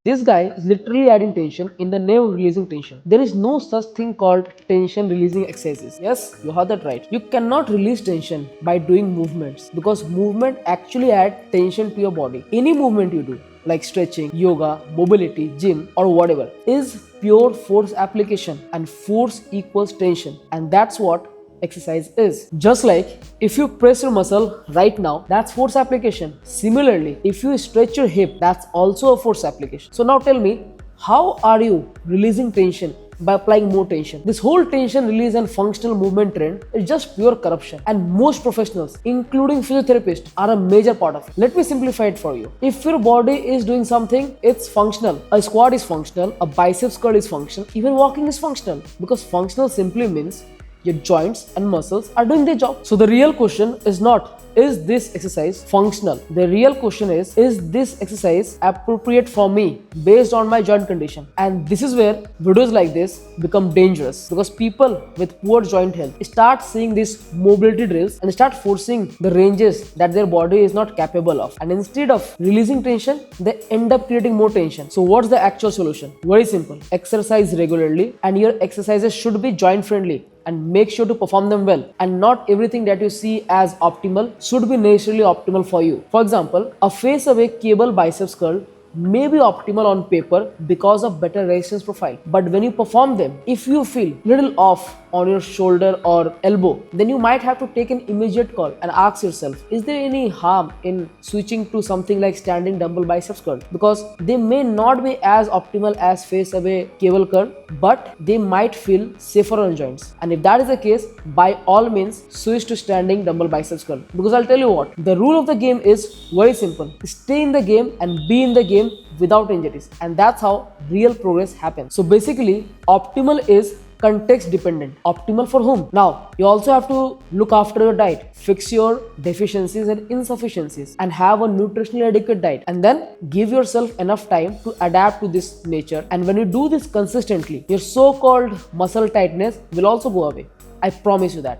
This guy is literally adding tension in the name of releasing tension. There is no such thing called tension releasing exercises. Yes, you heard that right. You cannot release tension by doing movements because movement actually add tension to your body. Any movement you do, like stretching, yoga, mobility, gym, or whatever, is pure force application, and force equals tension, and that's what exercise is. Just like if you press your muscle right now, that's force application. Similarly, if you stretch your hip, that's also a force application. So now tell me, how are you releasing tension by applying more tension? This whole tension release and functional movement trend is just pure corruption, and most professionals, including physiotherapists, are a major part of it. Let me simplify it for you. If your body is doing something, it's functional. A squat is functional, a biceps curl is functional, even walking is functional, because functional simply means your joints and muscles are doing their job. So the real question is not, is this exercise functional? The real question is this exercise appropriate for me based on my joint condition? And this is where videos like this become dangerous, because people with poor joint health start seeing these mobility drills and start forcing the ranges that their body is not capable of. And instead of releasing tension, they end up creating more tension. So what's the actual solution? Very simple. Exercise regularly, and your exercises should be joint friendly, and make sure to perform them well. And not everything that you see as optimal should be necessarily optimal for you. For example, a face away cable biceps curl may be optimal on paper because of better resistance profile, but when you perform them, if you feel little off on your shoulder or elbow, then you might have to take an immediate call and ask yourself, is there any harm in switching to something like standing dumbbell biceps curl? Because they may not be as optimal as face away cable curl, but they might feel safer on joints. And if that is the case, by all means switch to standing dumbbell biceps curl. Because I'll tell you what, the rule of the game is very simple. Stay in the game and be in the game without injuries, and that's how real progress happens. So basically, optimal is context dependent. Optimal for whom? Now, you also have to look after your diet, fix your deficiencies and insufficiencies, and have a nutritionally adequate diet, and then give yourself enough time to adapt to this nature. And when you do this consistently, your so-called muscle tightness will also go away. I promise you that.